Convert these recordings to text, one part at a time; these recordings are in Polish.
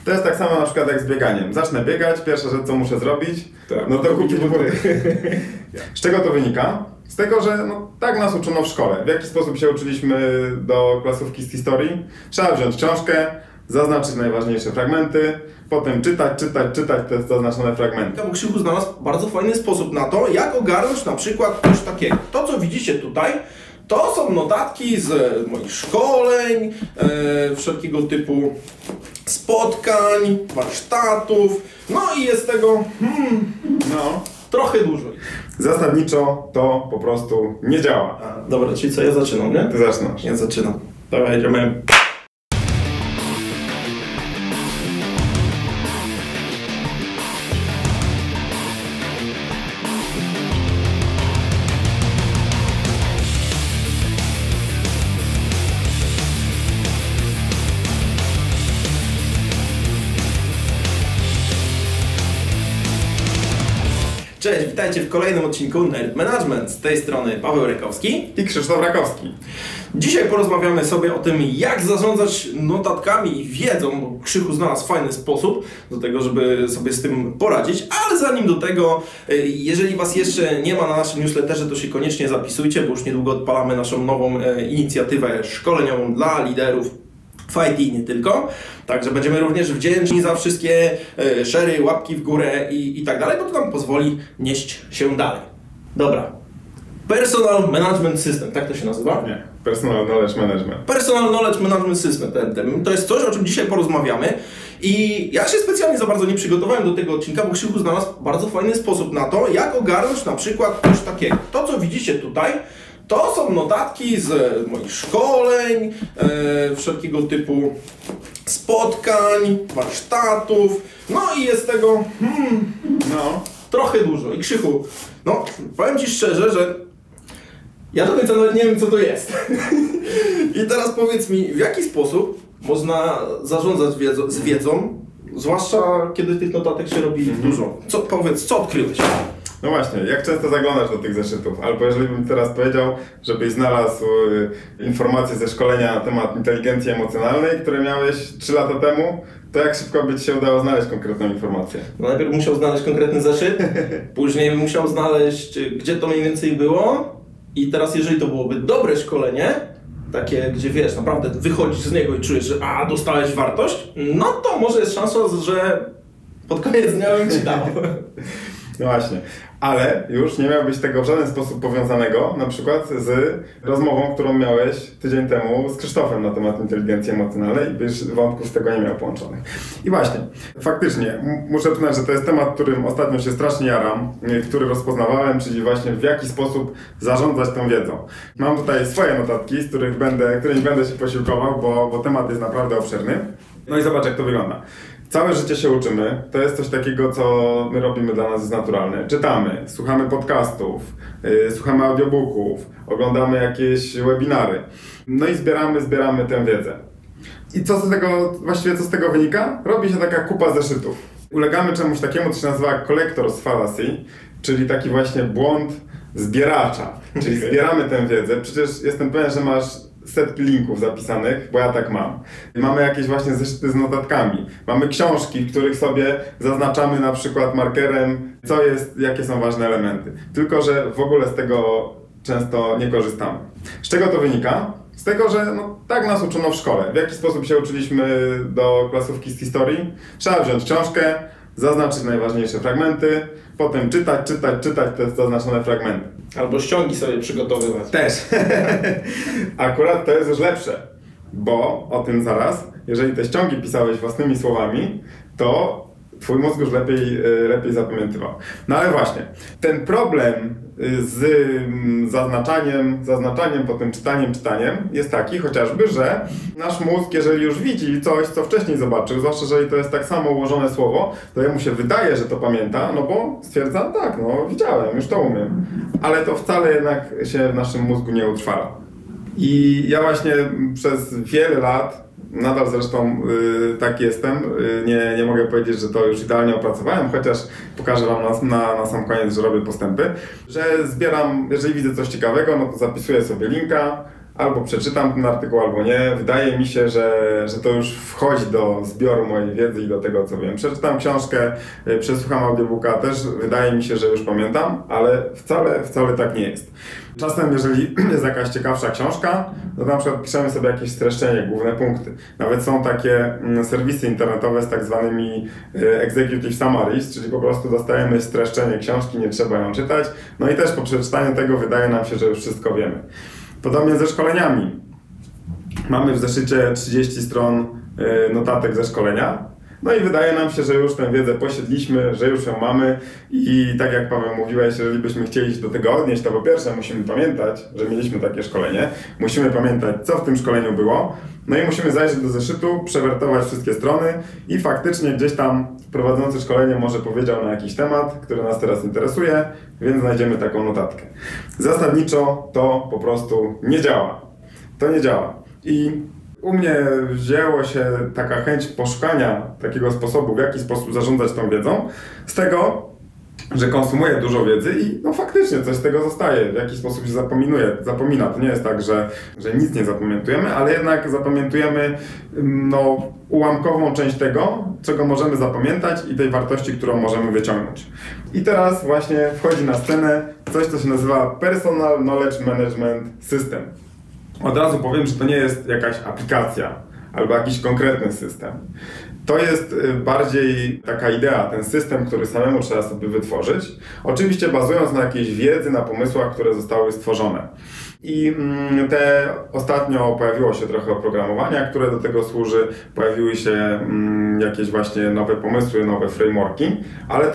To jest tak samo na przykład jak z bieganiem. Zacznę biegać, pierwsza rzecz co muszę zrobić, tak, no to kupić buty. Z czego to wynika? Z tego, że no, tak nas uczono w szkole. W jaki sposób się uczyliśmy do klasówki z historii? Trzeba wziąć książkę, zaznaczyć najważniejsze fragmenty, potem czytać te zaznaczone fragmenty. Krzychu znalazł bardzo fajny sposób na to, jak ogarnąć na przykład coś takiego. To, co widzicie tutaj, to są notatki z moich szkoleń, wszelkiego typu spotkań, warsztatów, no i jest tego trochę dużo. Zasadniczo to po prostu nie działa. Dobra, czyli co, ja zaczynam, nie? Ty zaczynasz. Ja zaczynam. Dobra, jedziemy. Cześć, witajcie w kolejnym odcinku Nerd Management. Z tej strony Paweł Rykowski i Krzysztof Rakowski. Dzisiaj porozmawiamy sobie o tym, jak zarządzać notatkami i wiedzą, bo Krzychu znalazł fajny sposób do tego, żeby sobie z tym poradzić, ale zanim do tego, jeżeli Was jeszcze nie ma na naszym newsletterze, to się koniecznie zapisujcie, bo już niedługo odpalamy naszą nową inicjatywę szkoleniową dla liderów w IT i nie tylko. Także będziemy również wdzięczni za wszystkie share'y, łapki w górę i tak dalej, bo to nam pozwoli nieść się dalej. Dobra. Personal Management System, tak to się nazywa? Nie. Personal Knowledge Management. Personal Knowledge Management System. To jest coś, o czym dzisiaj porozmawiamy. I ja się specjalnie za bardzo nie przygotowałem do tego odcinka, bo Krzychu znalazł bardzo fajny sposób na to, jak ogarnąć na przykład coś takiego. To, co widzicie tutaj, to są notatki z moich szkoleń, wszelkiego typu spotkań, warsztatów, no i jest tego trochę dużo. I Krzychu, no powiem Ci szczerze, że ja do końca nawet nie wiem, co to jest. I teraz powiedz mi, w jaki sposób można zarządzać z wiedzą, zwłaszcza kiedy tych notatek się robi dużo. Co odkryłeś? No właśnie, jak często zaglądasz do tych zeszytów? Albo jeżeli bym teraz powiedział, żebyś znalazł informacje ze szkolenia na temat inteligencji emocjonalnej, które miałeś 3 lata temu, to jak szybko by Ci się udało znaleźć konkretną informację? No najpierw musiał znaleźć konkretny zeszyt, później musiał znaleźć, gdzie to mniej więcej było i teraz jeżeli to byłoby dobre szkolenie, takie, gdzie wiesz, naprawdę wychodzisz z niego i czujesz, że dostałeś wartość, no to może jest szansa, że pod koniec dnia bym Ci dał. No właśnie, ale już nie miałbyś tego w żaden sposób powiązanego, na przykład z rozmową, którą miałeś tydzień temu z Krzysztofem na temat inteligencji emocjonalnej i byś wątków z tego nie miał połączonych. I właśnie, faktycznie, muszę przyznać, że to jest temat, którym ostatnio się strasznie jaram, który rozpoznawałem, czyli właśnie w jaki sposób zarządzać tą wiedzą. Mam tutaj swoje notatki, którymi będę się posiłkował, bo temat jest naprawdę obszerny. No i zobacz, jak to wygląda. Całe życie się uczymy, to jest coś takiego, co my robimy, dla nas jest naturalne. Czytamy, słuchamy podcastów, słuchamy audiobooków, oglądamy jakieś webinary. No i zbieramy tę wiedzę. I co z tego wynika? Robi się taka kupa zeszytów. Ulegamy czemuś takiemu, co się nazywa collector's fallacy, czyli taki właśnie błąd zbieracza. Czyli zbieramy tę wiedzę, przecież jestem pewien, że masz setki linków zapisanych, bo ja tak mam. Mamy jakieś właśnie zeszyty z notatkami. Mamy książki, w których sobie zaznaczamy na przykład markerem, co jest, jakie są ważne elementy. Tylko że w ogóle z tego często nie korzystamy. Z czego to wynika? Z tego, że tak nas uczono w szkole. W jaki sposób się uczyliśmy do klasówki z historii? Trzeba wziąć książkę, zaznaczyć najważniejsze fragmenty, potem czytać te zaznaczone fragmenty. Albo ściągi sobie przygotowywać. Też. Akurat to jest już lepsze, bo o tym zaraz, jeżeli te ściągi pisałeś własnymi słowami, to Twój mózg już lepiej zapamiętywał. No ale właśnie, ten problem z zaznaczaniem, potem czytaniem jest taki chociażby, że nasz mózg, jeżeli już widzi coś, co wcześniej zobaczył, zwłaszcza jeżeli to jest tak samo ułożone słowo, to jemu się wydaje, że to pamięta, no bo stwierdza, tak, widziałem, już to umiem. Ale to wcale jednak się w naszym mózgu nie utrwala. I ja właśnie przez wiele lat, nadal zresztą tak jestem, nie mogę powiedzieć, że to już idealnie opracowałem, chociaż pokażę Wam na sam koniec, że robię postępy, że zbieram, jeżeli widzę coś ciekawego, no to zapisuję sobie linka, albo przeczytam ten artykuł, albo nie. Wydaje mi się, że to już wchodzi do zbioru mojej wiedzy i do tego, co wiem. Przeczytam książkę, przesłucham audiobooka, też wydaje mi się, że już pamiętam, ale wcale tak nie jest. Czasem, jeżeli jest jakaś ciekawsza książka, to na przykład piszemy sobie jakieś streszczenie, główne punkty. Nawet są takie serwisy internetowe z tak zwanymi executive summaries, czyli po prostu dostajemy streszczenie książki, nie trzeba ją czytać. No i też po przeczytaniu tego wydaje nam się, że już wszystko wiemy. Podobnie ze szkoleniami. Mamy w zeszycie 30 stron notatek ze szkolenia. No i wydaje nam się, że już tę wiedzę posiedliśmy, że już ją mamy i tak jak Paweł mówiłeś, jeżeli byśmy chcieli się do tego odnieść, to po pierwsze musimy pamiętać, że mieliśmy takie szkolenie, musimy pamiętać, co w tym szkoleniu było, no i musimy zajrzeć do zeszytu, przewertować wszystkie strony i faktycznie gdzieś tam prowadzący szkolenie może powiedział na jakiś temat, który nas teraz interesuje, więc znajdziemy taką notatkę. Zasadniczo to po prostu nie działa. To nie działa. I u mnie wzięło się taka chęć poszukania takiego sposobu, w jaki sposób zarządzać tą wiedzą, z tego, że konsumuję dużo wiedzy i no faktycznie coś z tego zostaje, w jaki sposób się zapomina. To nie jest tak, że nic nie zapamiętujemy, ale jednak zapamiętujemy ułamkową część tego, czego możemy zapamiętać i tej wartości, którą możemy wyciągnąć. I teraz właśnie wchodzi na scenę coś, co się nazywa Personal Knowledge Management System. Od razu powiem, że to nie jest jakaś aplikacja albo jakiś konkretny system. To jest bardziej taka idea, ten system, który samemu trzeba sobie wytworzyć. Oczywiście bazując na jakiejś wiedzy, na pomysłach, które zostały stworzone. I ostatnio pojawiło się trochę oprogramowania, które do tego służy. Pojawiły się jakieś właśnie nowe pomysły, nowe frameworki, ale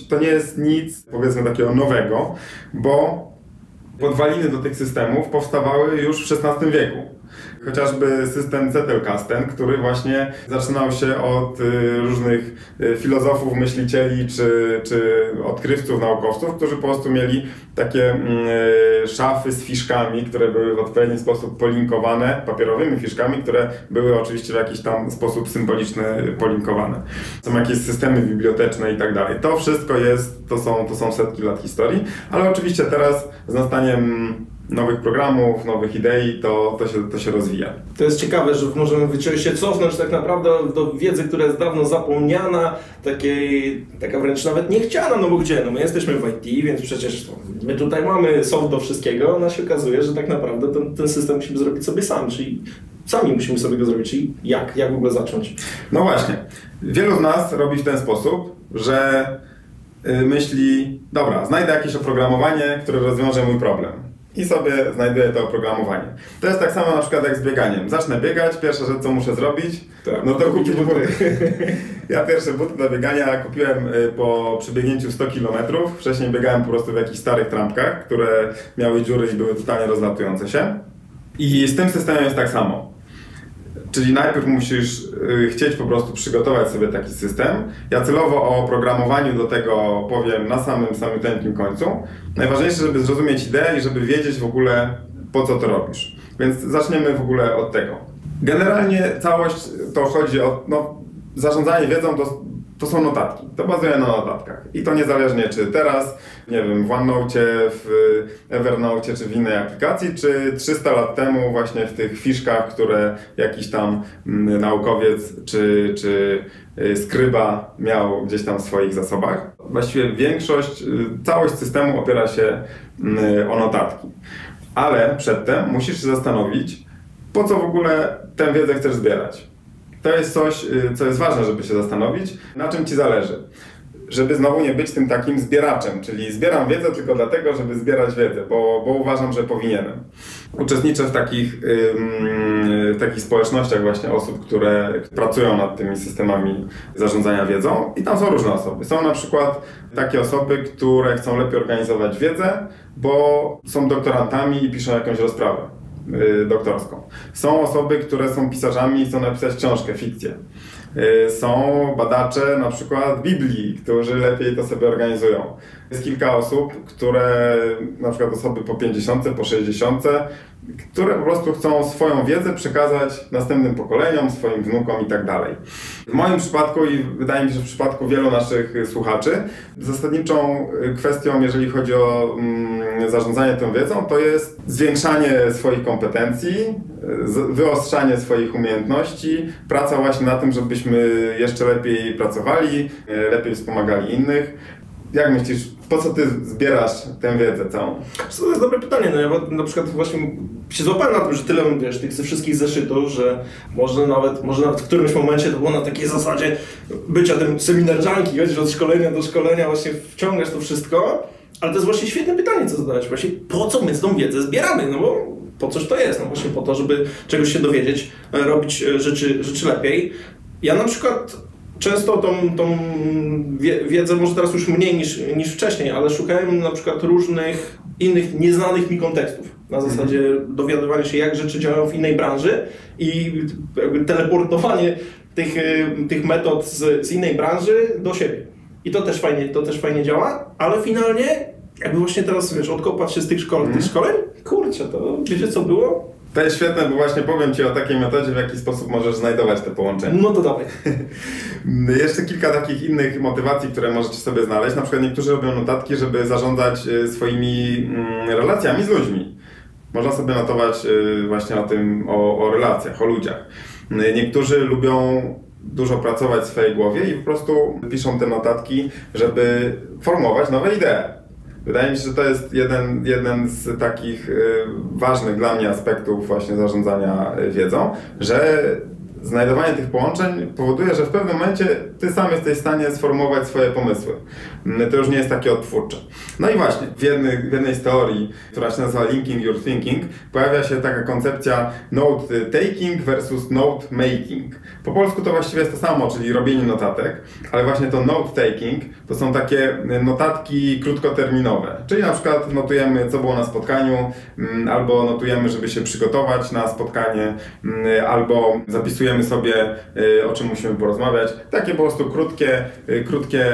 to nie jest nic, powiedzmy, takiego nowego, bo podwaliny do tych systemów powstawały już w XVI wieku. Chociażby system Zettelkasten, który właśnie zaczynał się od różnych filozofów, myślicieli czy odkrywców, naukowców, którzy po prostu mieli takie szafy z fiszkami, które były w odpowiedni sposób polinkowane, papierowymi fiszkami, które były oczywiście w jakiś tam sposób symboliczny polinkowane. Są jakieś systemy biblioteczne i tak dalej. To wszystko to są setki lat historii, ale oczywiście teraz z nastaniem nowych programów, nowych idei, to się rozwija. To jest ciekawe, że możemy się cofnąć tak naprawdę do wiedzy, która jest dawno zapomniana, taka wręcz nawet niechciana, no bo gdzie? No my jesteśmy w IT, więc przecież my tutaj mamy soft do wszystkiego, a się okazuje, że tak naprawdę ten system musimy zrobić sobie sam, czyli sami musimy sobie go zrobić, czyli jak w ogóle zacząć? No właśnie, wielu z nas robi w ten sposób, że myśli, dobra, znajdę jakieś oprogramowanie, które rozwiąże mój problem. I sobie znajduję to oprogramowanie. To jest tak samo na przykład jak z bieganiem. Zacznę biegać, pierwsza rzecz, co muszę zrobić, no to kupić buty. Ja pierwsze buty do biegania kupiłem po przebiegnięciu 100 km. Wcześniej biegałem po prostu w jakichś starych trampkach, które miały dziury i były totalnie rozlatujące się. I z tym systemem jest tak samo. Czyli najpierw musisz chcieć po prostu przygotować sobie taki system. Ja celowo o oprogramowaniu do tego powiem na samym tenkim końcu. Najważniejsze, żeby zrozumieć ideę i żeby wiedzieć w ogóle, po co to robisz. Więc zaczniemy w ogóle od tego. Generalnie całość to chodzi o zarządzanie wiedzą, to są notatki. To bazuje na notatkach. I to niezależnie czy teraz, nie wiem, w OneNote, w Evernote czy w innej aplikacji, czy 300 lat temu właśnie w tych fiszkach, które jakiś tam naukowiec czy skryba miał gdzieś tam w swoich zasobach. Właściwie całość systemu opiera się o notatki. Ale przedtem musisz się zastanowić, po co w ogóle tę wiedzę chcesz zbierać. To jest coś, co jest ważne, żeby się zastanowić, na czym Ci zależy. Żeby znowu nie być tym takim zbieraczem, czyli zbieram wiedzę tylko dlatego, żeby zbierać wiedzę, bo uważam, że powinienem. Uczestniczę w takich społecznościach właśnie osób, które pracują nad tymi systemami zarządzania wiedzą i tam są różne osoby. Są na przykład takie osoby, które chcą lepiej organizować wiedzę, bo są doktorantami i piszą jakąś rozprawę doktorską. Są osoby, które są pisarzami i chcą napisać książkę, fikcję. Są badacze na przykład Biblii, którzy lepiej to sobie organizują. Jest kilka osób, które, na przykład osoby po 50, po 60, które po prostu chcą swoją wiedzę przekazać następnym pokoleniom, swoim wnukom i tak dalej. W moim przypadku i wydaje mi się, że w przypadku wielu naszych słuchaczy, zasadniczą kwestią, jeżeli chodzi o zarządzanie tą wiedzą, to jest zwiększanie swoich kompetencji, wyostrzanie swoich umiejętności, praca właśnie na tym, żebyśmy jeszcze lepiej pracowali, lepiej wspomagali innych. Jak myślisz, po co ty zbierasz tę wiedzę całą? To jest dobre pytanie, no ja na przykład właśnie się złapałem na tym, że tyle, wiesz, tych wszystkich zeszytów, że może nawet w którymś momencie to było na takiej zasadzie bycia tym seminar junkie, chodzisz od szkolenia do szkolenia, właśnie wciągasz to wszystko, ale to jest właśnie świetne pytanie, co zadałeś, właśnie po co my tą wiedzę zbieramy, no bo po coś to jest, no właśnie po to, żeby czegoś się dowiedzieć, robić rzeczy lepiej. Ja na przykład często tą wiedzę, może teraz już mniej niż wcześniej, ale szukałem na przykład różnych innych nieznanych mi kontekstów. Na zasadzie dowiadywania się, jak rzeczy działają w innej branży i jakby teleportowanie tych metod z innej branży do siebie. I to też fajnie działa, ale finalnie jakby właśnie teraz, wiesz, odkopać się z tych szkoleń, kurczę, to wiecie co było? To jest świetne, bo właśnie powiem Ci o takiej metodzie, w jaki sposób możesz znajdować te połączenia. No to dawaj. Jeszcze kilka takich innych motywacji, które możecie sobie znaleźć. Na przykład niektórzy robią notatki, żeby zarządzać swoimi relacjami z ludźmi. Można sobie notować właśnie o relacjach, o ludziach. Niektórzy lubią dużo pracować w swojej głowie i po prostu piszą te notatki, żeby formułować nowe idee. Wydaje mi się, że to jest jeden z takich ważnych dla mnie aspektów właśnie zarządzania wiedzą, że znajdowanie tych połączeń powoduje, że w pewnym momencie ty sam jesteś w stanie sformułować swoje pomysły. To już nie jest takie odtwórcze. No i właśnie, w jednej z teorii, która się nazywa Linking Your Thinking, pojawia się taka koncepcja note taking versus note making. Po polsku to właściwie jest to samo, czyli robienie notatek, ale właśnie to note taking to są takie notatki krótkoterminowe. Czyli na przykład notujemy, co było na spotkaniu, albo notujemy, żeby się przygotować na spotkanie, albo zapisujemy sobie, o czym musimy porozmawiać. Takie po prostu krótkie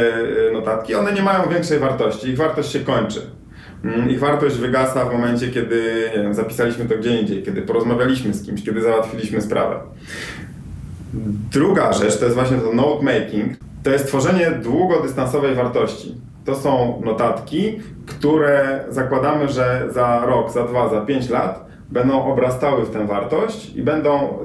notatki. One nie mają większej wartości. Ich wartość się kończy. Ich wartość wygasa w momencie, kiedy nie wiem, zapisaliśmy to gdzie indziej, kiedy porozmawialiśmy z kimś, kiedy załatwiliśmy sprawę. Druga rzecz to jest właśnie to note making. To jest tworzenie długodystansowej wartości. To są notatki, które zakładamy, że za rok, za 2, za 5 lat będą obrastały w tę wartość i będą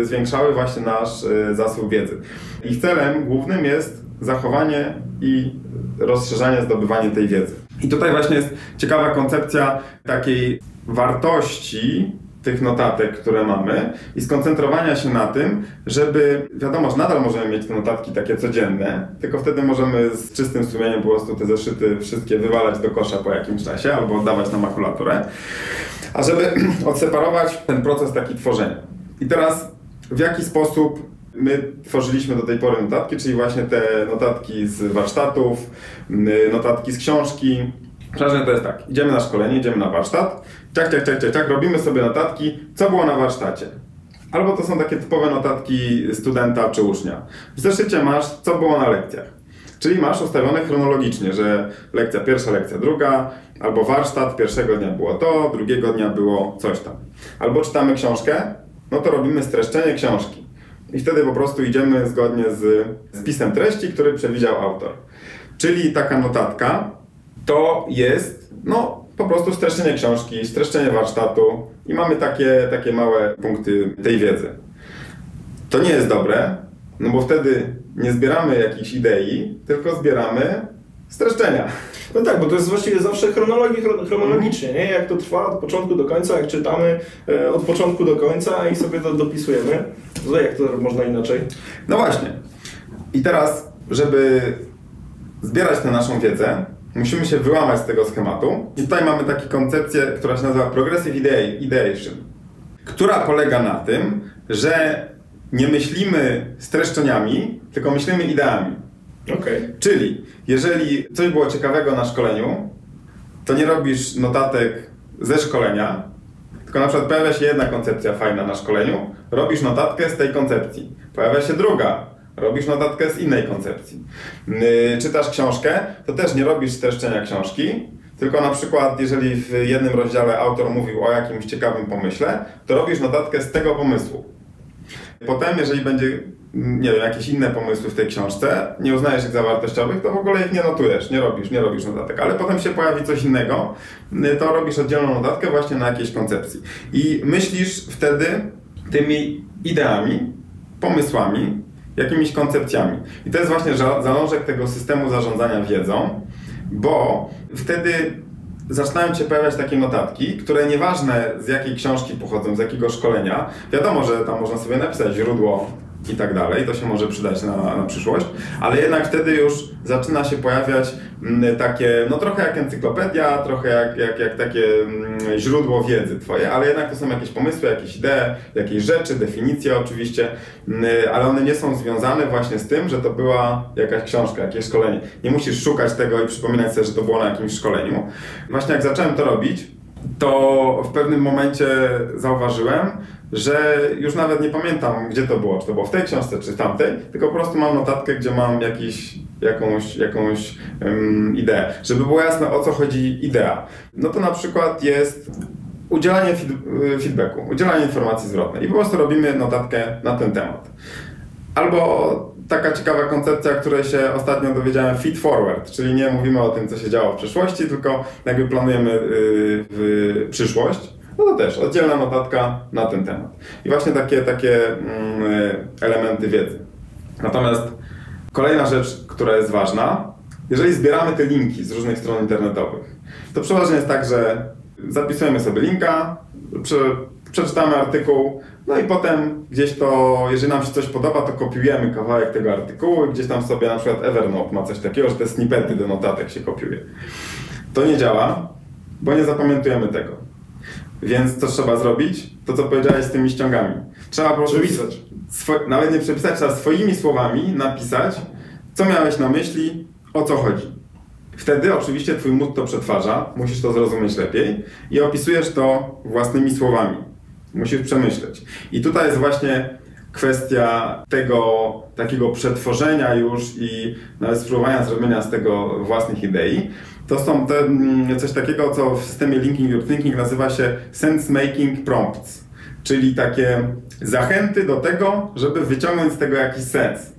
zwiększały właśnie nasz zasób wiedzy. Ich celem głównym jest zachowanie i rozszerzanie, zdobywanie tej wiedzy. I tutaj właśnie jest ciekawa koncepcja takiej wartości tych notatek, które mamy i skoncentrowania się na tym, żeby, wiadomo, że nadal możemy mieć te notatki takie codzienne, tylko wtedy możemy z czystym sumieniem po prostu te zeszyty wszystkie wywalać do kosza po jakimś czasie albo oddawać na makulaturę, a żeby odseparować ten proces taki tworzenia. I teraz w jaki sposób my tworzyliśmy do tej pory notatki, czyli właśnie te notatki z warsztatów, notatki z książki. Przeważnie to jest tak, idziemy na szkolenie, idziemy na warsztat, robimy sobie notatki, co było na warsztacie. Albo to są takie typowe notatki studenta czy ucznia. W zeszycie masz, co było na lekcjach. Czyli masz ustawione chronologicznie, że lekcja pierwsza, lekcja druga, albo warsztat, pierwszego dnia było to, drugiego dnia było coś tam. Albo czytamy książkę, no to robimy streszczenie książki. I wtedy po prostu idziemy zgodnie z spisem treści, który przewidział autor. Czyli taka notatka to jest, no, po prostu streszczenie książki, streszczenie warsztatu i mamy takie małe punkty tej wiedzy. To nie jest dobre, no bo wtedy nie zbieramy jakichś idei, tylko zbieramy streszczenia. No tak, bo to jest właściwie zawsze chronologicznie, nie? Jak to trwa od początku do końca, jak czytamy od początku do końca i sobie to dopisujemy. To jak to można inaczej? No właśnie. I teraz, żeby zbierać tę naszą wiedzę, musimy się wyłamać z tego schematu. I tutaj mamy taką koncepcję, która się nazywa Progressive Ideation, która polega na tym, że nie myślimy streszczeniami, tylko myślimy ideami. Okay. Czyli jeżeli coś było ciekawego na szkoleniu, to nie robisz notatek ze szkolenia, tylko na przykład pojawia się jedna koncepcja fajna na szkoleniu, robisz notatkę z tej koncepcji. Pojawia się druga, robisz notatkę z innej koncepcji. Czytasz książkę, to też nie robisz streszczenia książki, tylko na przykład jeżeli w jednym rozdziale autor mówił o jakimś ciekawym pomyśle, to robisz notatkę z tego pomysłu. Potem, jeżeli będzie, nie wiem, jakieś inne pomysły w tej książce, nie uznajesz ich za wartościowych, to w ogóle ich nie notujesz, nie robisz notatek. Ale potem się pojawi coś innego, to robisz oddzielną notatkę właśnie na jakiejś koncepcji. I myślisz wtedy tymi ideami, pomysłami, jakimiś koncepcjami. I to jest właśnie zalążek tego systemu zarządzania wiedzą, bo wtedy zaczynają się pojawiać takie notatki, które nieważne z jakiej książki pochodzą, z jakiego szkolenia, wiadomo, że tam można sobie napisać źródło i tak dalej, to się może przydać na przyszłość, ale jednak wtedy już zaczyna się pojawiać takie, no trochę jak encyklopedia, trochę jak takie źródło wiedzy twoje, ale jednak to są jakieś pomysły, jakieś idee, jakieś rzeczy, definicje oczywiście, ale one nie są związane właśnie z tym, że to była jakaś książka, jakieś szkolenie. Nie musisz szukać tego i przypominać sobie, że to było na jakimś szkoleniu. Właśnie jak zacząłem to robić, to w pewnym momencie zauważyłem, że już nawet nie pamiętam, gdzie to było, czy to było w tej książce, czy w tamtej, tylko po prostu mam notatkę, gdzie mam jakąś ideę. Żeby było jasne, o co chodzi idea. No to na przykład jest udzielanie feedbacku, udzielanie informacji zwrotnej i po prostu robimy notatkę na ten temat. Albo taka ciekawa koncepcja, której się ostatnio dowiedziałem, feed forward, czyli nie mówimy o tym, co się działo w przeszłości, tylko jakby planujemy w przyszłość. No to też oddzielna notatka na ten temat. I właśnie takie elementy wiedzy. Natomiast kolejna rzecz, która jest ważna, jeżeli zbieramy te linki z różnych stron internetowych, to przeważnie jest tak, że zapisujemy sobie linka, przeczytamy artykuł, no i potem gdzieś to, jeżeli nam się coś podoba, to kopiujemy kawałek tego artykułu i gdzieś tam sobie na przykład Evernote ma coś takiego, że te snippety do notatek się kopiuje. To nie działa, bo nie zapamiętujemy tego. Więc co trzeba zrobić? To, co powiedziałeś z tymi ściągami. Trzeba po prostu przepisać. Nawet nie przepisać, trzeba swoimi słowami napisać, co miałeś na myśli, o co chodzi. Wtedy oczywiście twój mózg to przetwarza, musisz to zrozumieć lepiej i opisujesz to własnymi słowami. Musisz przemyśleć. I tutaj jest właśnie kwestia tego takiego przetworzenia już i nawet spróbowania zrobienia z tego własnych idei. To są coś takiego, co w systemie Linking Your Thinking nazywa się sense-making prompts, czyli takie zachęty do tego, żeby wyciągnąć z tego jakiś sens.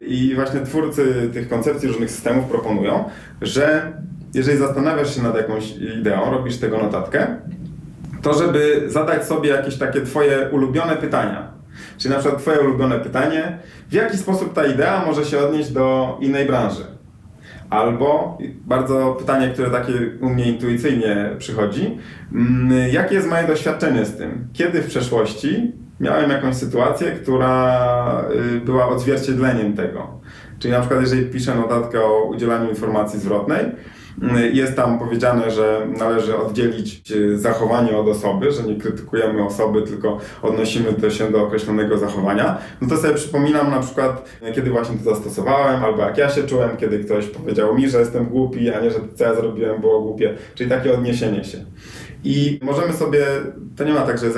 I właśnie twórcy tych koncepcji różnych systemów proponują, że jeżeli zastanawiasz się nad jakąś ideą, robisz tego notatkę, to żeby zadać sobie jakieś takie twoje ulubione pytania. Czyli na przykład twoje ulubione pytanie, w jaki sposób ta idea może się odnieść do innej branży. Albo bardzo pytanie, które takie u mnie intuicyjnie przychodzi, jakie jest moje doświadczenie z tym? Kiedy w przeszłości miałem jakąś sytuację, która była odzwierciedleniem tego? Czyli na przykład jeżeli piszę notatkę o udzielaniu informacji zwrotnej, jest tam powiedziane, że należy oddzielić zachowanie od osoby, że nie krytykujemy osoby, tylko odnosimy się do określonego zachowania. No to sobie przypominam na przykład, kiedy właśnie to zastosowałem, albo jak ja się czułem, kiedy ktoś powiedział mi, że jestem głupi, a nie, że to, co ja zrobiłem, było głupie. Czyli takie odniesienie się. I możemy sobie, to nie ma tak, że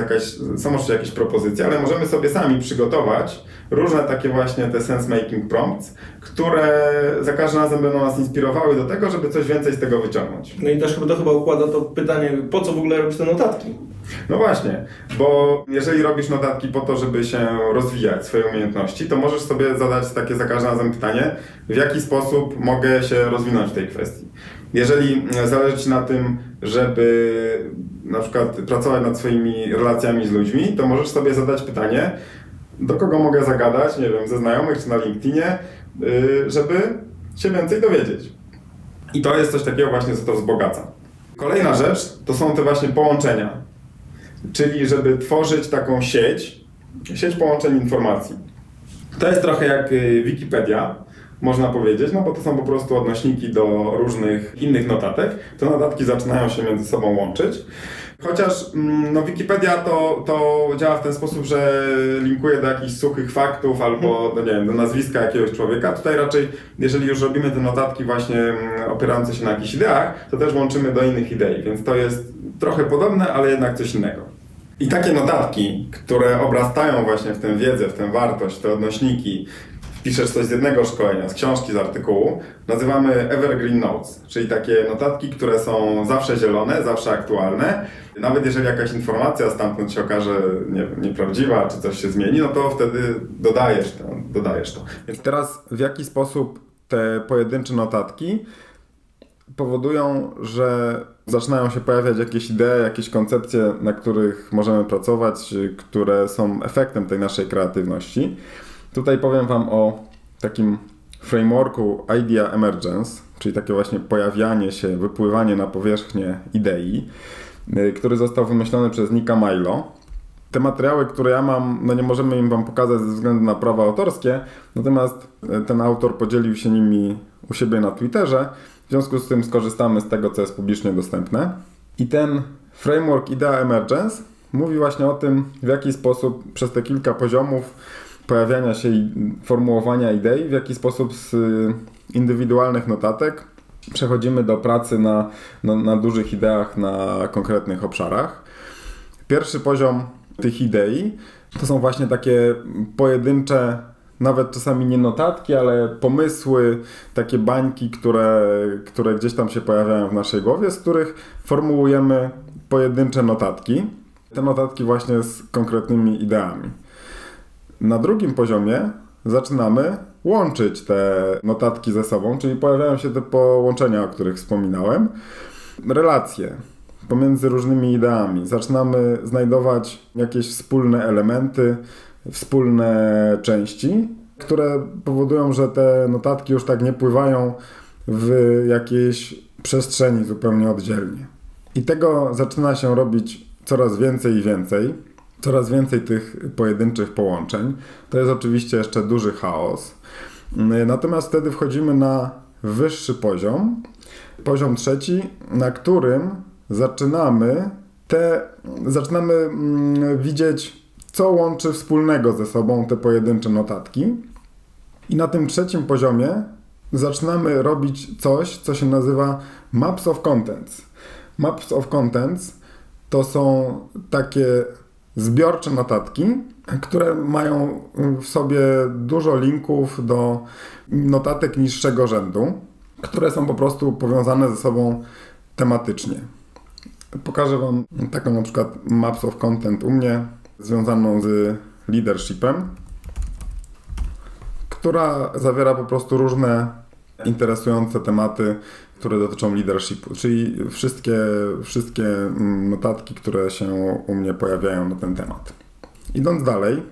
są oczywiście jakieś propozycje, ale możemy sobie sami przygotować różne takie właśnie te sense-making prompts, które za każdym razem będą nas inspirowały do tego, żeby coś więcej z tego wyciągnąć. No i też to chyba układa to pytanie, po co w ogóle robisz te notatki? No właśnie, bo jeżeli robisz notatki po to, żeby się rozwijać swoje umiejętności, to możesz sobie zadać takie za każdym razem pytanie, w jaki sposób mogę się rozwinąć w tej kwestii. Jeżeli zależy ci na tym, żeby na przykład pracować nad swoimi relacjami z ludźmi, to możesz sobie zadać pytanie, do kogo mogę zagadać, nie wiem, ze znajomych czy na LinkedInie, żeby się więcej dowiedzieć. I to jest coś takiego właśnie, co to wzbogaca. Kolejna rzecz to są te właśnie połączenia, czyli żeby tworzyć taką sieć połączeń informacji. To jest trochę jak Wikipedia, można powiedzieć, no bo to są po prostu odnośniki do różnych innych notatek. Te notatki zaczynają się między sobą łączyć. Chociaż no, Wikipedia to działa w ten sposób, że linkuje do jakichś suchych faktów albo nie wiem, do nazwiska jakiegoś człowieka. Tutaj raczej, jeżeli już robimy te notatki właśnie opierające się na jakichś ideach, to też łączymy do innych idei, więc to jest trochę podobne, ale jednak coś innego. I takie notatki, które obrastają właśnie w tę wiedzę, w tę wartość, te odnośniki, piszesz coś z jednego szkolenia, z książki, z artykułu, nazywamy Evergreen Notes, czyli takie notatki, które są zawsze zielone, zawsze aktualne. Nawet jeżeli jakaś informacja stamtąd się okaże nieprawdziwa, czy coś się zmieni, no to wtedy dodajesz to. Więc teraz w jaki sposób te pojedyncze notatki powodują, że zaczynają się pojawiać jakieś idee, jakieś koncepcje, na których możemy pracować, które są efektem tej naszej kreatywności. Tutaj powiem Wam o takim frameworku Idea Emergence, czyli takie właśnie pojawianie się, wypływanie na powierzchnię idei, który został wymyślony przez Nicka Milo. Te materiały, które ja mam, no nie możemy im Wam pokazać ze względu na prawa autorskie, natomiast ten autor podzielił się nimi u siebie na Twitterze, w związku z tym skorzystamy z tego, co jest publicznie dostępne. I ten framework Idea Emergence mówi właśnie o tym, w jaki sposób przez te kilka poziomów pojawiania się i formułowania idei, w jaki sposób z indywidualnych notatek przechodzimy do pracy na dużych ideach, na konkretnych obszarach. Pierwszy poziom tych idei to są właśnie takie pojedyncze, nawet czasami nie notatki, ale pomysły, takie bańki, które gdzieś tam się pojawiają w naszej głowie, z których formułujemy pojedyncze notatki. Te notatki właśnie z konkretnymi ideami. Na drugim poziomie zaczynamy łączyć te notatki ze sobą, czyli pojawiają się te połączenia, o których wspominałem. Relacje pomiędzy różnymi ideami. Zaczynamy znajdować jakieś wspólne elementy, wspólne części, które powodują, że te notatki już tak nie pływają w jakiejś przestrzeni zupełnie oddzielnie. I tego zaczyna się robić coraz więcej i więcej. Coraz więcej tych pojedynczych połączeń. To jest oczywiście jeszcze duży chaos. Natomiast wtedy wchodzimy na wyższy poziom. Poziom trzeci, na którym zaczynamy widzieć, co łączy wspólnego ze sobą te pojedyncze notatki. I na tym trzecim poziomie zaczynamy robić coś, co się nazywa Maps of Contents. Maps of Contents to są takie zbiorcze notatki, które mają w sobie dużo linków do notatek niższego rzędu, które są po prostu powiązane ze sobą tematycznie. Pokażę Wam taką na przykład Maps of Content u mnie, związaną z leadershipem, która zawiera po prostu różne interesujące tematy, które dotyczą leadershipu, czyli wszystkie notatki, które się u mnie pojawiają na ten temat. Idąc dalej,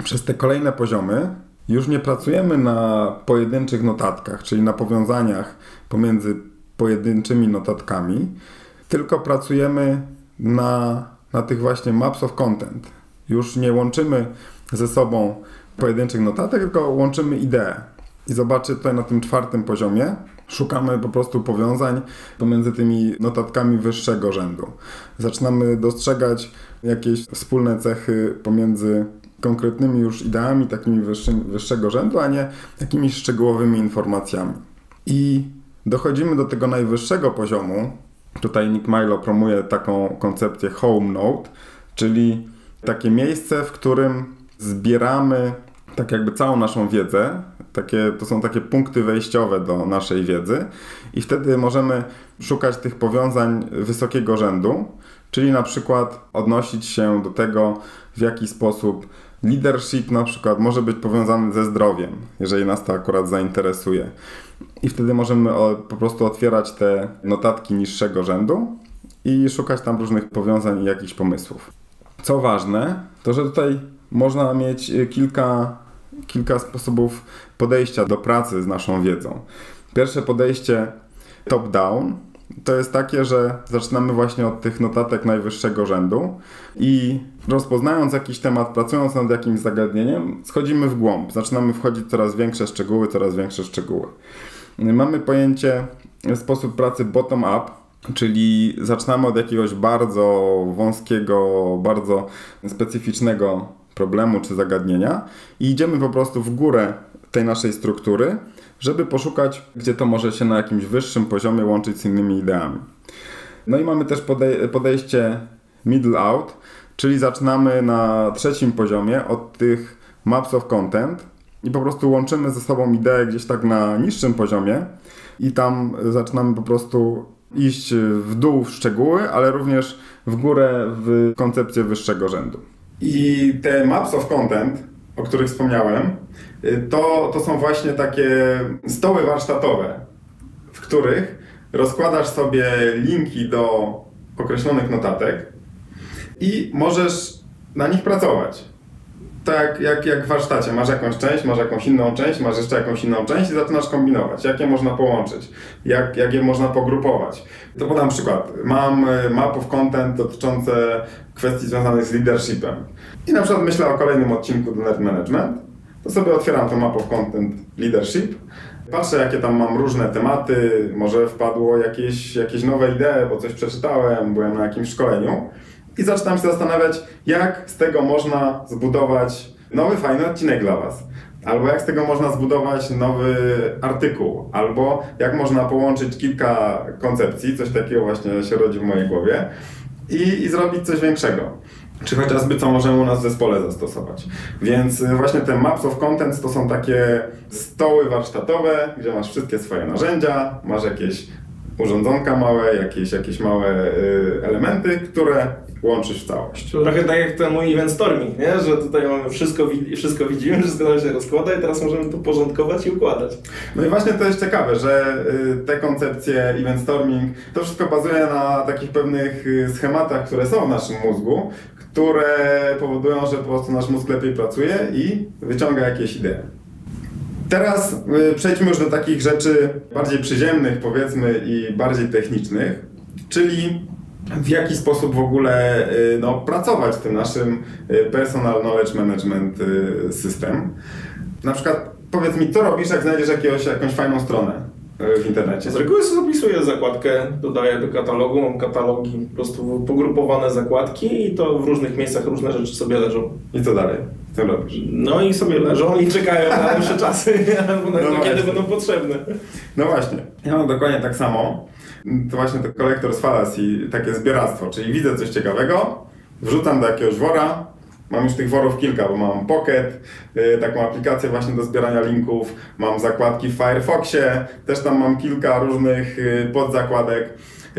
przez te kolejne poziomy już nie pracujemy na pojedynczych notatkach, czyli na powiązaniach pomiędzy pojedynczymi notatkami, tylko pracujemy na tych właśnie maps of content. Już nie łączymy ze sobą pojedynczych notatek, tylko łączymy ideę. I zobaczcie tutaj na tym czwartym poziomie, szukamy po prostu powiązań pomiędzy tymi notatkami wyższego rzędu. Zaczynamy dostrzegać jakieś wspólne cechy pomiędzy konkretnymi już ideami, takimi wyższego rzędu, a nie jakimiś szczegółowymi informacjami. I dochodzimy do tego najwyższego poziomu. Tutaj Nick Milo promuje taką koncepcję home note, czyli takie miejsce, w którym zbieramy tak jakby całą naszą wiedzę. To są takie punkty wejściowe do naszej wiedzy i wtedy możemy szukać tych powiązań wysokiego rzędu, czyli na przykład odnosić się do tego, w jaki sposób leadership na przykład może być powiązany ze zdrowiem, jeżeli nas to akurat zainteresuje. I wtedy możemy po prostu otwierać te notatki niższego rzędu i szukać tam różnych powiązań i jakichś pomysłów. Co ważne, to że tutaj można mieć kilka sposobów podejścia do pracy z naszą wiedzą. Pierwsze podejście top-down to jest takie, że zaczynamy właśnie od tych notatek najwyższego rzędu i rozpoznając jakiś temat, pracując nad jakimś zagadnieniem, schodzimy w głąb. Zaczynamy wchodzić w coraz większe szczegóły. Mamy pojęcie, sposób pracy bottom-up, czyli zaczynamy od jakiegoś bardzo wąskiego, bardzo specyficznego problemu czy zagadnienia i idziemy po prostu w górę tej naszej struktury, żeby poszukać, gdzie to może się na jakimś wyższym poziomie łączyć z innymi ideami. No i mamy też podejście middle out, czyli zaczynamy na trzecim poziomie od tych maps of content i po prostu łączymy ze sobą ideę gdzieś tak na niższym poziomie i tam zaczynamy po prostu iść w dół w szczegóły, ale również w górę w koncepcję wyższego rzędu. I te maps of content, o których wspomniałem, to są właśnie takie stoły warsztatowe, w których rozkładasz sobie linki do określonych notatek i możesz na nich pracować. Tak jak w warsztacie, masz jakąś część, masz jakąś inną część, masz jeszcze jakąś inną część i zaczynasz kombinować, jak je można połączyć, jak je można pogrupować. To podam przykład. Mam map of content dotyczące kwestii związanych z leadershipem. I na przykład myślę o kolejnym odcinku do Nerd Management. To sobie otwieram to map of content leadership. Patrzę, jakie tam mam różne tematy, może wpadło jakieś nowe idee, bo coś przeczytałem, byłem na jakimś szkoleniu. I zaczynam się zastanawiać, jak z tego można zbudować nowy, fajny odcinek dla Was. Albo jak z tego można zbudować nowy artykuł. Albo jak można połączyć kilka koncepcji, coś takiego właśnie się rodzi w mojej głowie i zrobić coś większego. Czy chociażby co możemy u nas w zespole zastosować. Więc właśnie te maps of contents to są takie stoły warsztatowe, gdzie masz wszystkie swoje narzędzia, masz jakieś urządzonka małe, jakieś małe elementy, które łączysz w całość. Trochę tak jak ten mój event storming, nie? Że tutaj mamy wszystko widzimy, wszystko się rozkłada i teraz możemy to porządkować i układać. No i właśnie to jest ciekawe, że te koncepcje event storming, to wszystko bazuje na takich pewnych schematach, które są w naszym mózgu, które powodują, że po prostu nasz mózg lepiej pracuje i wyciąga jakieś idee. Teraz przejdźmy już do takich rzeczy bardziej przyziemnych, powiedzmy, i bardziej technicznych, czyli w jaki sposób w ogóle pracować w tym naszym personal knowledge management system. Na przykład powiedz mi, co robisz, jak znajdziesz jakąś fajną stronę w internecie? Z reguły sobie zapisuję zakładkę, dodaję do katalogu, mam katalogi, po prostu pogrupowane zakładki i to w różnych miejscach różne rzeczy sobie leżą. I co dalej? Co robisz? No i sobie leżą i czekają na dłuższe czasy, albo na to, kiedy będą potrzebne. No właśnie, ja mam dokładnie tak samo. To właśnie to collector's fallacy, takie zbieractwo, czyli widzę coś ciekawego, wrzucam do jakiegoś wora, mam już tych worów kilka, bo mam Pocket, taką aplikację właśnie do zbierania linków, mam zakładki w Firefoxie, też tam mam kilka różnych podzakładek.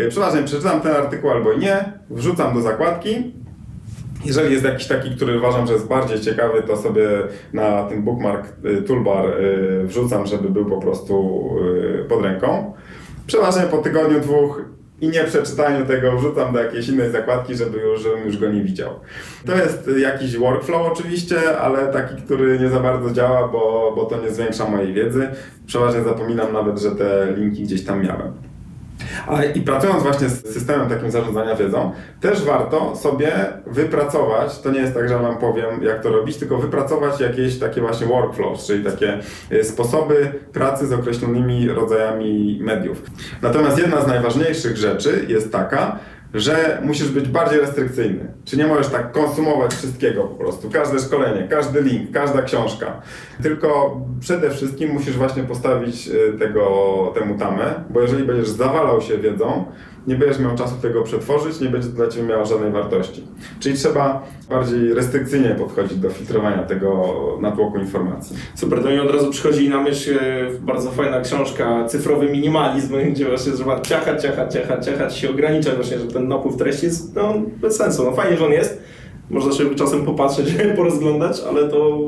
Przeważnie przeczytam ten artykuł albo i nie, wrzucam do zakładki. Jeżeli jest jakiś taki, który uważam, że jest bardziej ciekawy, to sobie na ten bookmark toolbar wrzucam, żeby był po prostu pod ręką. Przeważnie po tygodniu, dwóch i nie przeczytaniu tego wrzucam do jakiejś innej zakładki, żebym już go nie widział. To jest jakiś workflow oczywiście, ale taki, który nie za bardzo działa, bo to nie zwiększa mojej wiedzy. Przeważnie zapominam nawet, że te linki gdzieś tam miałem. I pracując właśnie z systemem takim zarządzania wiedzą, też warto sobie wypracować, to nie jest tak, że wam powiem, jak to robić, tylko wypracować jakieś takie właśnie workflows, czyli takie sposoby pracy z określonymi rodzajami mediów. Natomiast jedna z najważniejszych rzeczy jest taka, że musisz być bardziej restrykcyjny. Czy nie możesz tak konsumować wszystkiego po prostu. Każde szkolenie, każdy link, każda książka. Tylko przede wszystkim musisz właśnie postawić temu tamę, bo jeżeli będziesz zawalał się wiedzą, nie będziesz miał czasu tego przetworzyć, nie będzie to dla Ciebie miało żadnej wartości. Czyli trzeba bardziej restrykcyjnie podchodzić do filtrowania tego natłoku informacji. Super, to mi od razu przychodzi na myśl bardzo fajna książka Cyfrowy minimalizm, gdzie właśnie trzeba ciachać się ograniczać właśnie, że ten napływ treści jest bez sensu. No fajnie, że on jest, można się czasem popatrzeć, porozglądać, ale to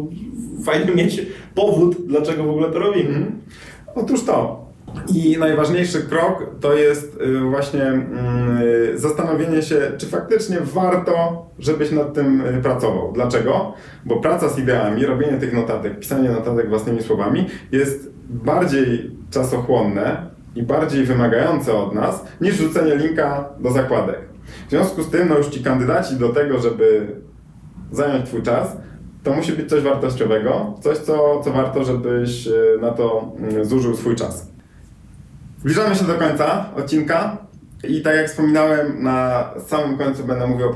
fajnie mieć powód, dlaczego w ogóle to robimy. Otóż to. I najważniejszy krok to jest właśnie zastanowienie się, czy faktycznie warto, żebyś nad tym pracował. Dlaczego? Bo praca z ideami, robienie tych notatek, pisanie notatek własnymi słowami jest bardziej czasochłonne i bardziej wymagające od nas, niż rzucenie linka do zakładek. W związku z tym, już ci kandydaci do tego, żeby zająć twój czas, to musi być coś wartościowego, coś, co warto, żebyś na to zużył swój czas. Zbliżamy się do końca odcinka i tak jak wspominałem, na samym końcu będę mówił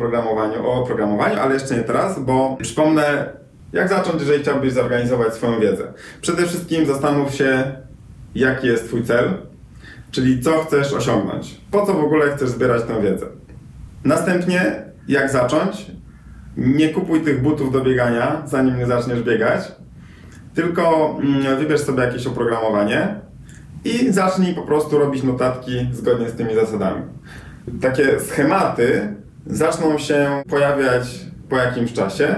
o programowaniu, ale jeszcze nie teraz, bo przypomnę, jak zacząć, jeżeli chciałbyś zorganizować swoją wiedzę. Przede wszystkim zastanów się, jaki jest twój cel, czyli co chcesz osiągnąć, po co w ogóle chcesz zbierać tę wiedzę. Następnie, jak zacząć, nie kupuj tych butów do biegania, zanim nie zaczniesz biegać, tylko wybierz sobie jakieś oprogramowanie i zacznij po prostu robić notatki zgodnie z tymi zasadami. Takie schematy zaczną się pojawiać po jakimś czasie.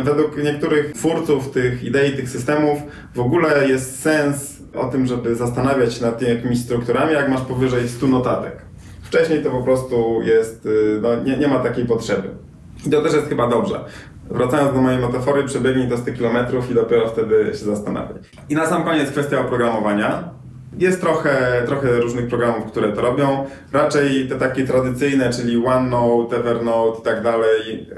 Według niektórych twórców tych idei, tych systemów w ogóle jest sens o tym, żeby zastanawiać się nad tymi jakimiś strukturami, jak masz powyżej 100 notatek. Wcześniej to po prostu jest, nie ma takiej potrzeby. I to też jest chyba dobrze. Wracając do mojej metafory, przebiegnij to 100 km i dopiero wtedy się zastanawiaj. I na sam koniec kwestia oprogramowania. Jest trochę różnych programów, które to robią. Raczej te takie tradycyjne, czyli OneNote, Evernote i tak dalej,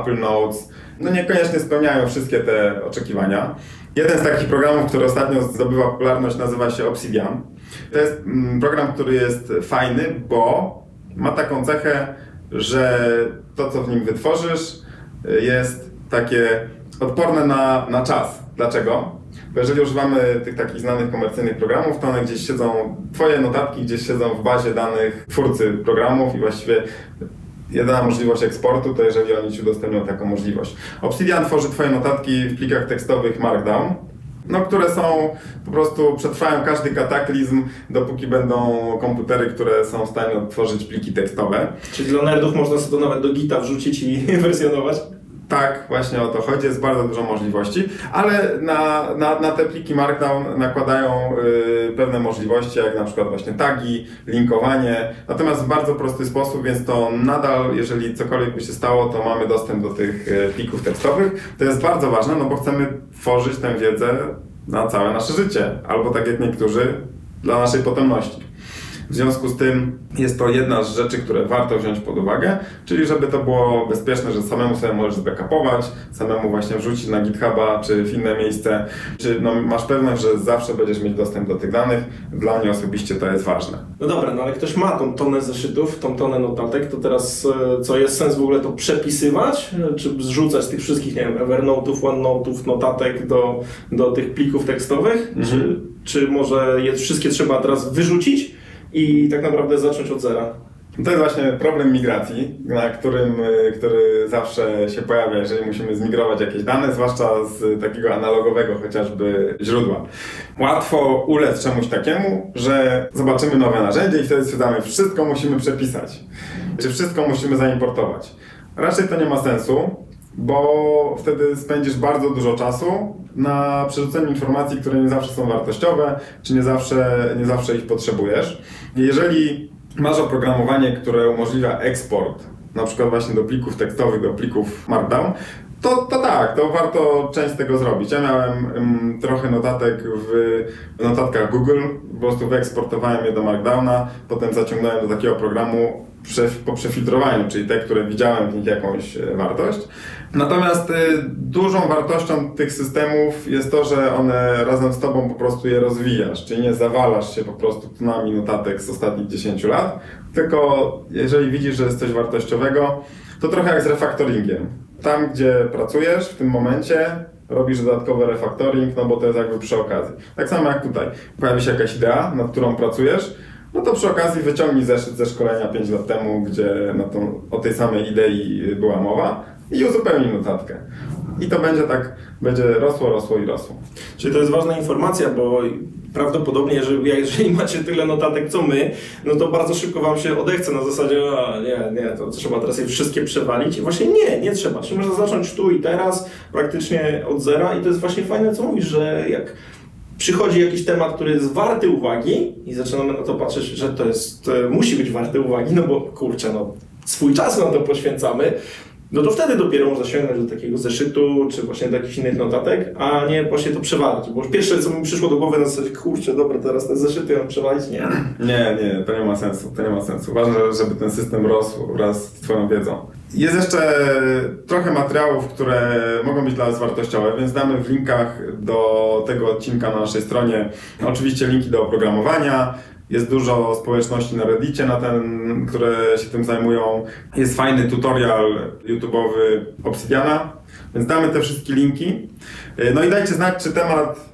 Apple Notes, niekoniecznie spełniają wszystkie te oczekiwania. Jeden z takich programów, który ostatnio zdobywa popularność, nazywa się Obsidian. To jest program, który jest fajny, bo ma taką cechę, że to, co w nim wytworzysz, jest takie odporne na czas. Dlaczego? Bo jeżeli używamy tych takich znanych komercyjnych programów, to one gdzieś siedzą, twoje notatki gdzieś siedzą w bazie danych twórcy programów i właściwie jedyna możliwość eksportu to jeżeli oni ci udostępnią taką możliwość. Obsidian tworzy twoje notatki w plikach tekstowych Markdown, które są, po prostu przetrwają każdy kataklizm, dopóki będą komputery, które są w stanie odtworzyć pliki tekstowe. Czyli dla nerdów można sobie to nawet do Gita wrzucić i wersjonować? Tak, właśnie o to chodzi, jest bardzo dużo możliwości, ale na te pliki Markdown nakładają pewne możliwości, jak na przykład właśnie tagi, linkowanie, natomiast w bardzo prosty sposób, więc to nadal, jeżeli cokolwiek by się stało, to mamy dostęp do tych plików tekstowych. To jest bardzo ważne, bo chcemy tworzyć tę wiedzę na całe nasze życie, albo tak jak niektórzy, dla naszej potomności. W związku z tym jest to jedna z rzeczy, które warto wziąć pod uwagę, czyli żeby to było bezpieczne, że samemu sobie możesz zbackupować, samemu właśnie wrzucić na GitHuba czy w inne miejsce, czy masz pewność, że zawsze będziesz mieć dostęp do tych danych. Dla mnie osobiście to jest ważne. No dobra, ale ktoś ma tą tonę zeszytów, tą tonę notatek, to teraz co, jest sens w ogóle to przepisywać? Czy zrzucać z tych wszystkich, nie wiem, Evernote'ów, OneNote'ów, notatek do tych plików tekstowych? Czy może je wszystkie trzeba teraz wyrzucić i tak naprawdę zacząć od zera? To jest właśnie problem migracji, który zawsze się pojawia, jeżeli musimy zmigrować jakieś dane, zwłaszcza z takiego analogowego chociażby źródła. Łatwo ulec czemuś takiemu, że zobaczymy nowe narzędzie i wtedy stwierdzamy, wszystko musimy przepisać, czy wszystko musimy zaimportować. Raczej to nie ma sensu, bo wtedy spędzisz bardzo dużo czasu na przerzuceniu informacji, które nie zawsze są wartościowe, czy nie zawsze ich potrzebujesz. Jeżeli masz oprogramowanie, które umożliwia eksport, na przykład właśnie do plików tekstowych, do plików Markdown, to warto część z tego zrobić. Ja miałem trochę notatek w notatkach Google, po prostu wyeksportowałem je do Markdowna, potem zaciągnąłem do takiego programu po przefiltrowaniu, czyli te, które widziałem w nich jakąś wartość. Natomiast dużą wartością tych systemów jest to, że one razem z tobą po prostu je rozwijasz, czyli nie zawalasz się po prostu tonami notatek z ostatnich 10 lat, tylko jeżeli widzisz, że jest coś wartościowego, to trochę jak z refaktoringiem. Tam, gdzie pracujesz w tym momencie, robisz dodatkowy refaktoring, bo to jest jakby przy okazji. Tak samo jak tutaj. Pojawi się jakaś idea, nad którą pracujesz, to przy okazji wyciągnij zeszyt ze szkolenia 5 lat temu, gdzie o tej samej idei była mowa i uzupełnij notatkę. I to będzie rosło. Czyli to jest ważna informacja, bo prawdopodobnie, jeżeli macie tyle notatek co my, to bardzo szybko wam się odechce na zasadzie, to trzeba teraz je wszystkie przewalić. I właśnie nie trzeba. Czyli można zacząć tu i teraz, praktycznie od zera i to jest właśnie fajne, co mówisz, że jak przychodzi jakiś temat, który jest warty uwagi i zaczynamy na to patrzeć, że musi być warty uwagi, bo kurczę, swój czas na to poświęcamy, to wtedy dopiero można sięgnąć do takiego zeszytu, czy właśnie do jakichś innych notatek, a nie właśnie to przewalać. Bo pierwsze, co mi przyszło do głowy na zasadzie, kurczę, dobra, teraz te zeszyty mam przewalić, nie. Nie, to nie ma sensu. Ważne, żeby ten system rósł wraz z twoją wiedzą. Jest jeszcze trochę materiałów, które mogą być dla nas wartościowe, więc damy w linkach do tego odcinka na naszej stronie oczywiście linki do oprogramowania. Jest dużo społeczności na Reddicie, które się tym zajmują. Jest fajny tutorial YouTube'owy Obsidiana, więc damy te wszystkie linki. I dajcie znać, czy temat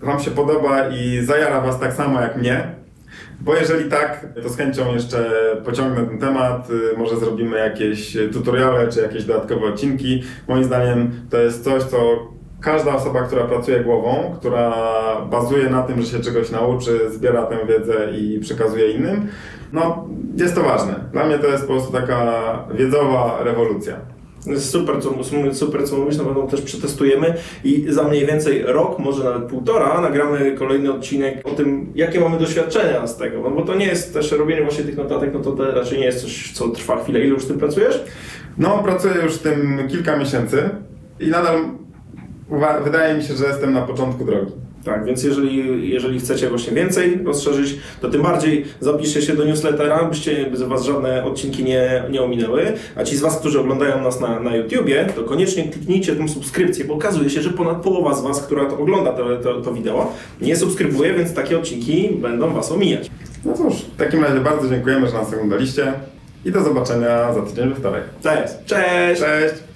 wam się podoba i zajara was tak samo jak mnie. Bo jeżeli tak, to z chęcią jeszcze pociągnę ten temat, może zrobimy jakieś tutoriale czy jakieś dodatkowe odcinki. Moim zdaniem to jest coś, co każda osoba, która pracuje głową, która bazuje na tym, że się czegoś nauczy, zbiera tę wiedzę i przekazuje innym, no jest to ważne. Dla mnie to jest po prostu taka wiedzowa rewolucja. Super, co mówisz, na pewno też przetestujemy i za mniej więcej rok, może nawet półtora, nagramy kolejny odcinek o tym, jakie mamy doświadczenia z tego, no bo to nie jest też robienie właśnie tych notatek, no to raczej nie jest coś, co trwa chwilę. Ile już z tym pracujesz? No, pracuję już z tym kilka miesięcy i nadal wydaje mi się, że jestem na początku drogi. Tak, więc jeżeli chcecie właśnie więcej rozszerzyć, to tym bardziej zapiszcie się do newslettera, byście Was żadne odcinki nie ominęły. A ci z Was, którzy oglądają nas na YouTubie, to koniecznie kliknijcie tę subskrypcję, bo okazuje się, że ponad połowa z Was, która to ogląda to wideo, nie subskrybuje, więc takie odcinki będą Was omijać. No cóż, w takim razie bardzo dziękujemy, że nas oglądaliście i do zobaczenia za tydzień we wtorek. Cześć! Cześć! Cześć!